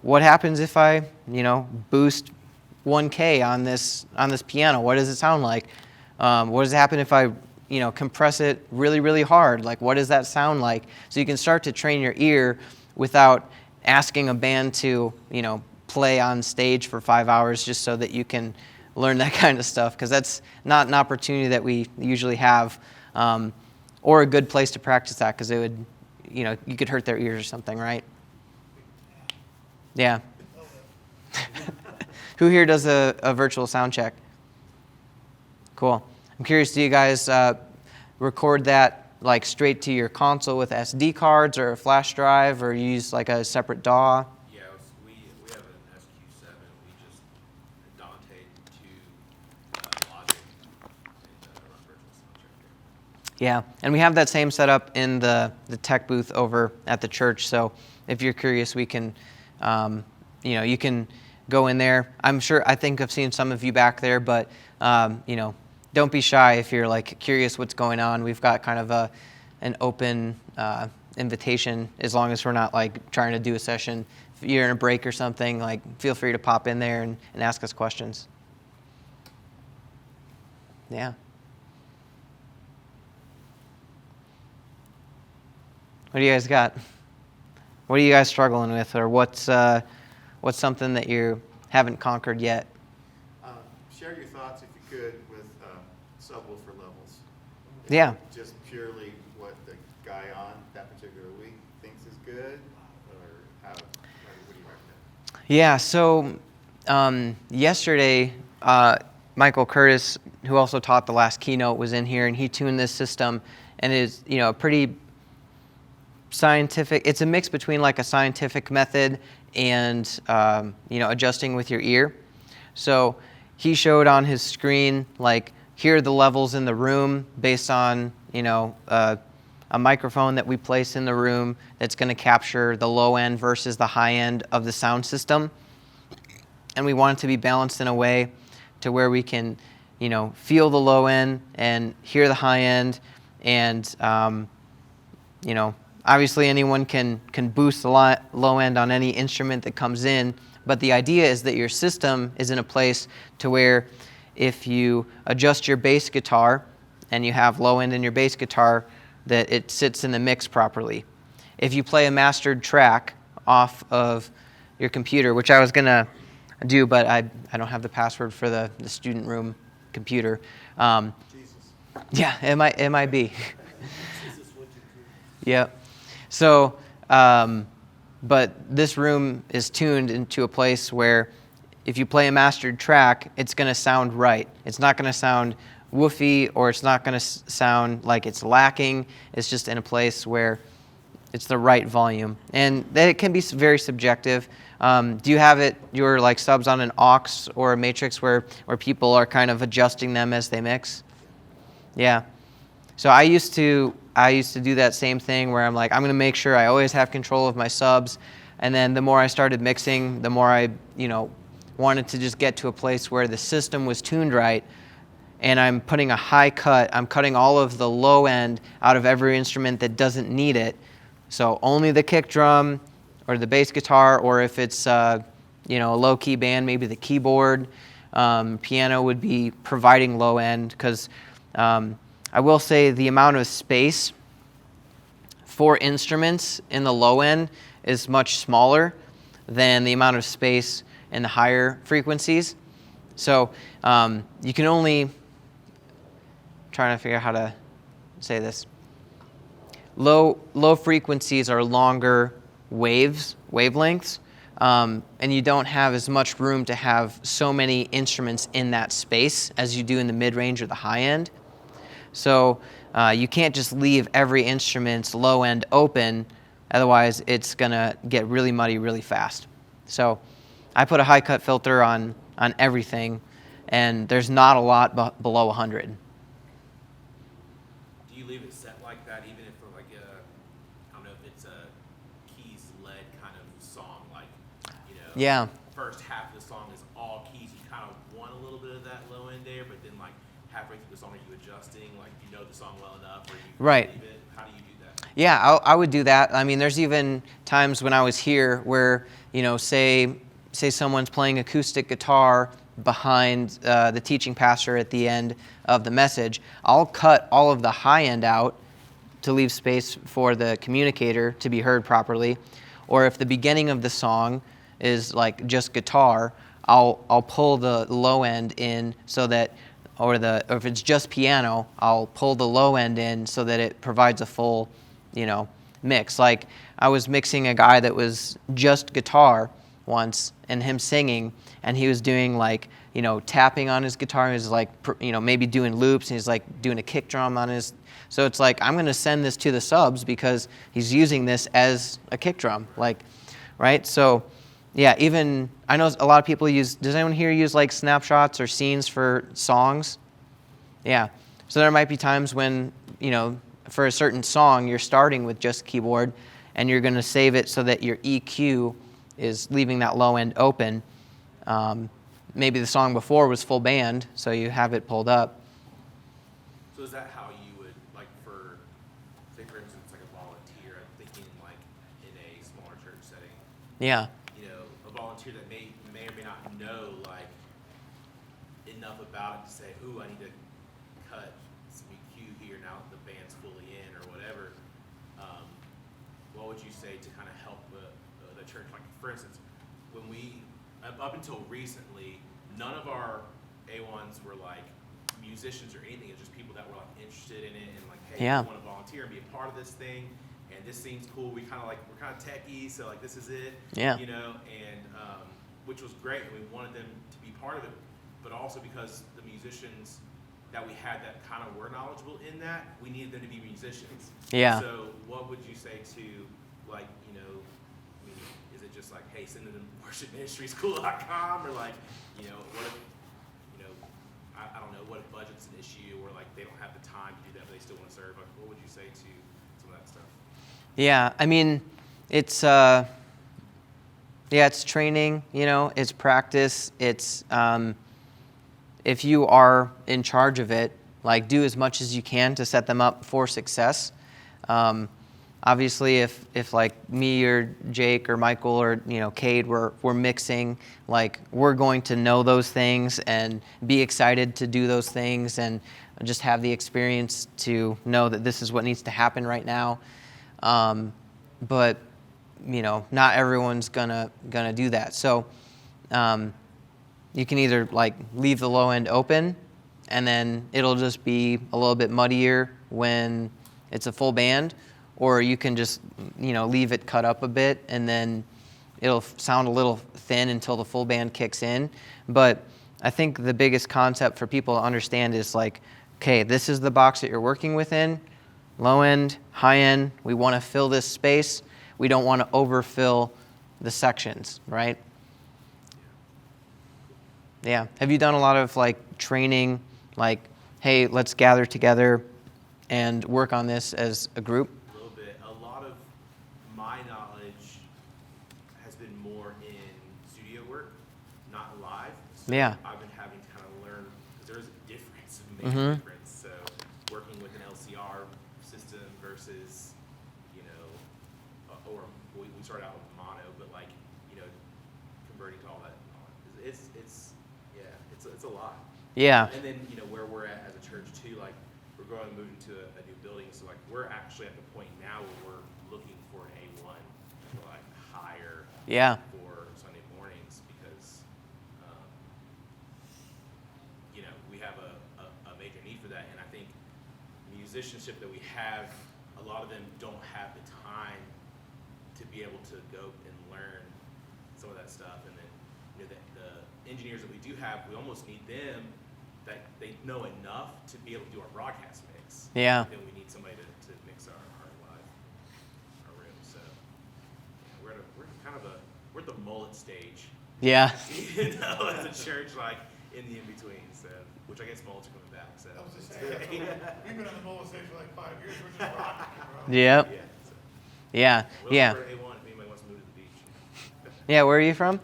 what happens if I, boost 1K on this piano? What does it sound like? What does happen if I, compress it really, really hard? Like, what does that sound like? So you can start to train your ear without asking a band to, play on stage for 5 hours just so that you can learn that kind of stuff, because that's not an opportunity that we usually have, or a good place to practice that, because it would, you could hurt their ears or something, right? Yeah. Who here does a virtual sound check? Cool. I'm curious, do you guys record that like straight to your console with SD cards or a flash drive, or use like a separate DAW? Yeah, we have an SQ7. We just Dante to Logic and run virtual soundtrack. Yeah, and we have that same setup in the tech booth over at the church. So if you're curious, we can, you can go in there. I think I've seen some of you back there, but don't be shy if you're like curious what's going on. We've got kind of an open invitation, as long as we're not like trying to do a session. If you're in a break or something, like feel free to pop in there and ask us questions. Yeah. What do you guys got? What are you guys struggling with, or what's something that you haven't conquered yet? Share your thoughts, if you could, with subwoofer levels. Yeah. Just purely what the guy on that particular week thinks is good, or what do you recommend? Yeah, so yesterday, Michael Curtis, who also taught the last keynote, was in here, and he tuned this system, and is a pretty scientific. It's a mix between like a scientific method and adjusting with your ear. So he showed on his screen, like, here are the levels in the room based on a microphone that we place in the room that's going to capture the low end versus the high end of the sound system. And we want it to be balanced in a way to where we can feel the low end and hear the high end, and obviously anyone can boost the low end on any instrument that comes in, but the idea is that your system is in a place to where if you adjust your bass guitar and you have low end in your bass guitar, that it sits in the mix properly. If you play a mastered track off of your computer, which I was going to do, but I don't have the password for the student room computer. Jesus. Yeah, it might be. Yep. So, but this room is tuned into a place where if you play a mastered track, it's going to sound right. It's not going to sound woofy, or it's not going to sound like it's lacking. It's just in a place where it's the right volume. And that it can be very subjective. Do you have your like subs on an aux or a matrix where people are kind of adjusting them as they mix? Yeah. So I used to do that same thing where I'm like, I'm going to make sure I always have control of my subs. And then the more I started mixing, the more I, wanted to just get to a place where the system was tuned right. And I'm putting a high cut. I'm cutting all of the low end out of every instrument that doesn't need it. So only the kick drum or the bass guitar, or if it's a low key band, maybe the keyboard. Piano would be providing low end, because I will say the amount of space for instruments in the low end is much smaller than the amount of space in the higher frequencies. So you can only, trying to figure out how to say this. Low frequencies are longer wavelengths, and you don't have as much room to have so many instruments in that space as you do in the mid-range or the high end. So you can't just leave every instrument's low end open, otherwise it's going to get really muddy really fast. So I put a high cut filter on everything, and there's not a lot below 100. Do you leave it set like that, even if for like I don't know if it's a keys-led kind of song, like, Yeah. first half of the song is all keys, you kind of want a little bit of that low end there, but then like halfway through the song, are you adjusting, like you know the song well enough, or you Right. leave it? How do you do that? Yeah, I would do that. I mean, there's even times when I was here where, say someone's playing acoustic guitar behind the teaching pastor at the end of the message. I'll cut all of the high end out to leave space for the communicator to be heard properly. Or if the beginning of the song is like just guitar, I'll pull the low end in so that, or if it's just piano, I'll pull the low end in so that it provides a full, mix. Like I was mixing a guy that was just guitar, once and him singing, and he was doing like, tapping on his guitar. He was like, maybe doing loops, and he's like doing a kick drum on his. So it's like, I'm going to send this to the subs because he's using this as a kick drum, like, right? So yeah, even, I know a lot of people use, does anyone here use like snapshots or scenes for songs? Yeah. So there might be times when, for a certain song, you're starting with just keyboard, and you're going to save it so that your EQ is leaving that low end open. Maybe the song before was full band, so you have it pulled up. So is that how you would, like, for, say for instance, like a volunteer, I'm thinking like in a smaller church setting, Yeah. a volunteer that may or may not know like enough about it to say, ooh, I need to cut some EQ here now that the band's fully in or whatever. What would you say to kind of help the church? Like, for instance, when we, up until recently, none of our A1s were like musicians or anything. It's just people that were like interested in it and like, hey, Yeah. we want to volunteer and be a part of this thing. And this seems cool. We're kind of techie, so like this is it. Yeah. And which was great. And we wanted them to be part of it, but also because the musicians that we had that kind of were knowledgeable in that, we needed them to be musicians. Yeah. So what would you say to, like, I mean, is it just like, hey, send them to worshipministryschool.com, or like, what if, I don't know, what if budget's an issue, or like they don't have the time to do that, but they still want to serve? Like, what would you say to some of that stuff? Yeah, I mean, it's it's training, it's practice. It's if you are in charge of it, like, do as much as you can to set them up for success. Obviously, if like me or Jake or Michael or Cade we're mixing, like, we're going to know those things and be excited to do those things and just have the experience to know that this is what needs to happen right now. But not everyone's gonna do that. So you can either like leave the low end open, and then it'll just be a little bit muddier when it's a full band, or you can just leave it cut up a bit, and then it'll sound a little thin until the full band kicks in. But I think the biggest concept for people to understand is like, okay, this is the box that you're working within. Low end, high end, we want to fill this space. We don't want to overfill the sections, right? Yeah. Have you done a lot of like training, like, hey, let's gather together and work on this as a group? A little bit. A lot of my knowledge has been more in studio work, not live. So Yeah. I've been having to kind of learn, because there is a difference, a major difference. So working with an LCR system versus, or we started out with mono, but like, converting to all that. It's a lot. Yeah. And then, where we're at as a church too, like, we're going to move into a new building, so like, we're actually at the point now where we're looking for an A1 to like hire Yeah. for Sunday mornings, because, we have a major need for that. And I think musicianship that we have, a lot of them don't have the time to be able to go and learn some of that stuff. And then, the engineers that we do have, we almost need them that they know enough to be able to do our broadcast mix. Yeah. Then we need somebody to mix our live, our room. So yeah, we're at the mullet stage. Yeah. As a church, like in the in between. So, which I guess mullets are coming back. So I was just saying, we've been on the mobile stage for like 5 years, we're just rocking it, bro. Yep. yeah. So, Yeah. we're Yeah. looking for A1 if anybody wants to move to the beach. Yeah. Where are you from?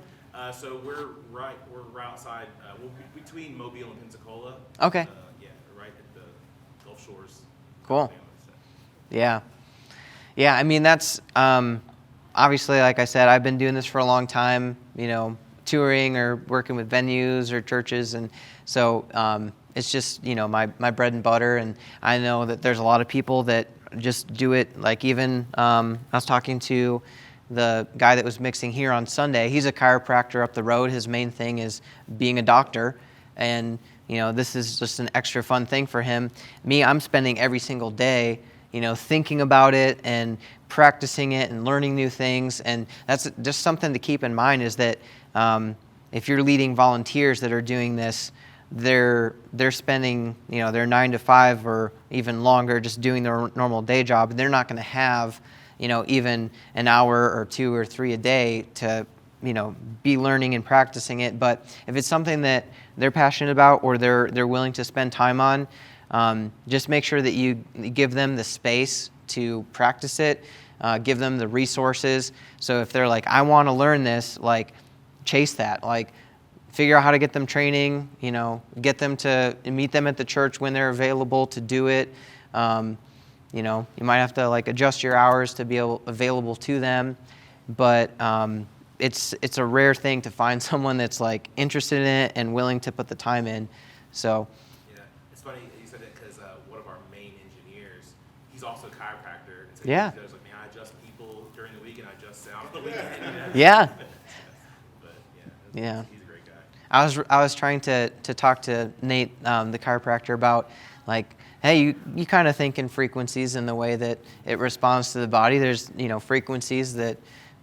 So we're right outside, we'll be between Mobile and Pensacola. Okay. Yeah, right at the Gulf Shores. Cool. Alabama, so. Yeah. Yeah, I mean, that's obviously, like I said, I've been doing this for a long time, touring or working with venues or churches. And so it's just, my bread and butter. And I know that there's a lot of people that just do it. Like, even I was talking to the guy that was mixing here on Sunday. He's a chiropractor up the road. His main thing is being a doctor. And, this is just an extra fun thing for him. Me, I'm spending every single day, thinking about it and practicing it and learning new things. And that's just something to keep in mind, is that if you're leading volunteers that are doing this, they're spending their 9 to 5 or even longer just doing their normal day job. They're not going to have even an hour or 2 or 3 a day to be learning and practicing it. But if it's something that they're passionate about or they're willing to spend time on, just make sure that you give them the space to practice it, give them the resources. So if they're like, I want to learn this, like, chase that, like, figure out how to get them training, get them to meet them at the church when they're available to do it. You might have to like adjust your hours to be available to them, but it's a rare thing to find someone that's like interested in it and willing to put the time in. So Yeah, it's funny you said that because one of our main engineers, he's also a chiropractor. And so Yeah. He goes like, man, I adjust people during the week and I adjust sound on the weekend. Yeah. But Yeah. he's a great guy. I was trying to talk to Nate, the chiropractor, about like, hey, you kind of think in frequencies in the way that it responds to the body. There's frequencies that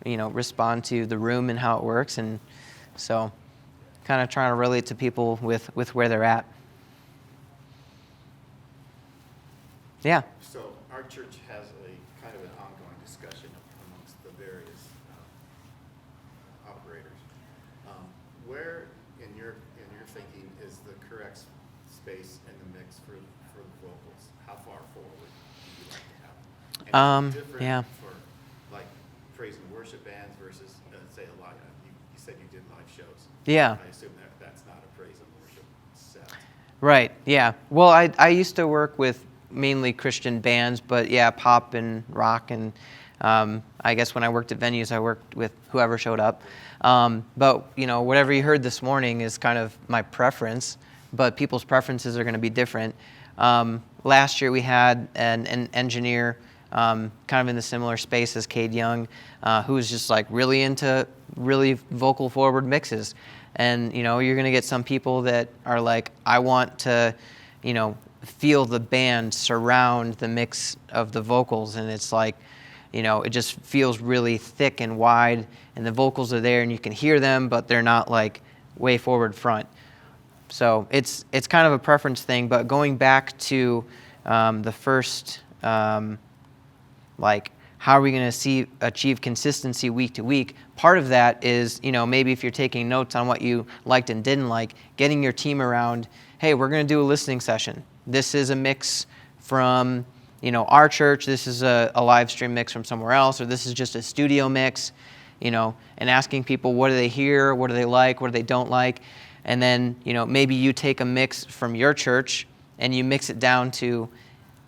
respond to the room and how it works, and so kind of trying to relate to people with where they're at. Yeah. So our church has a kind of an ongoing discussion amongst the various operators. Where in your thinking is the correct space in the mix for the vocals? How far forward do you like to have them? And is it different Yeah. for like praise and worship bands versus say a live? You said you did live shows. Yeah. I assume that's not a praise and worship set. Right. Yeah. Well, I used to work with mainly Christian bands, but yeah, pop and rock, and I guess when I worked at venues, I worked with whoever showed up. But whatever you heard this morning is kind of my preference, but people's preferences are going to be different. Last year we had an engineer kind of in the similar space as Cade Young, who was just like really into really vocal forward mixes. And you're going to get some people that are like, I want to feel the band surround the mix of the vocals, and it's like it just feels really thick and wide, and the vocals are there and you can hear them, but they're not like way forward front. So it's kind of a preference thing. But going back to the first like, how are we going to achieve consistency week to week? Part of that is, maybe if you're taking notes on what you liked and didn't like, getting your team around, hey, we're going to do a listening session. This is a mix from, our church. This is a live stream mix from somewhere else, or this is just a studio mix, and asking people, what do they hear? What do they like? What do they don't like? And then, maybe you take a mix from your church and you mix it down to,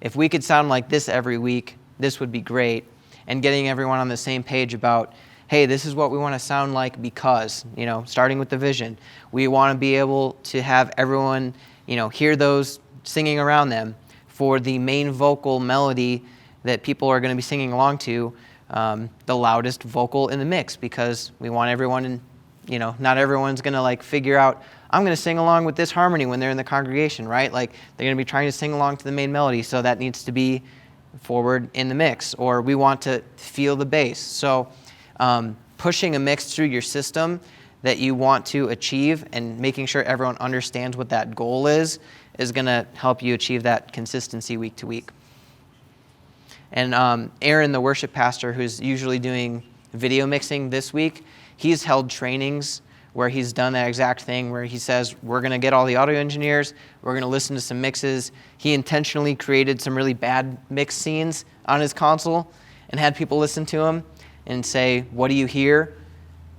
if we could sound like this every week, this would be great. And getting everyone on the same page about, hey, this is what we want to sound like because, starting with the vision. We want to be able to have everyone, hear those singing around them for the main vocal melody that people are going to be singing along to, the loudest vocal in the mix, because we want everyone, not everyone's going to like figure out, I'm going to sing along with this harmony when they're in the congregation, right? Like they're going to be trying to sing along to the main melody, so that needs to be forward in the mix, or we want to feel the bass. So pushing a mix through your system that you want to achieve and making sure everyone understands what that goal is going to help you achieve that consistency week to week. And Aaron, the worship pastor, who's usually doing video mixing this week, he's held trainings where he's done that exact thing, where he says, we're going to get all the audio engineers, we're going to listen to some mixes. He intentionally created some really bad mix scenes on his console and had people listen to him and say, what do you hear?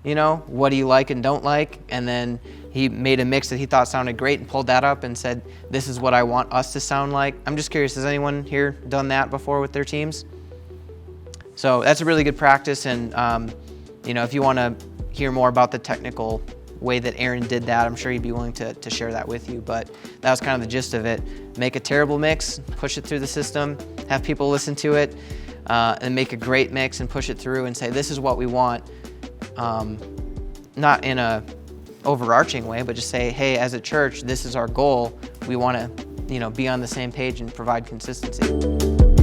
What do you like and don't like? And then he made a mix that he thought sounded great and pulled that up and said, this is what I want us to sound like. I'm just curious, has anyone here done that before with their teams? So that's a really good practice. And, if you want to hear more about the technical way that Aaron did that, I'm sure he'd be willing to share that with you. But that was kind of the gist of it. Make a terrible mix, push it through the system, have people listen to it, and make a great mix and push it through and say, this is what we want. Not in a overarching way, but just say, hey, as a church, this is our goal. We want to, be on the same page and provide consistency.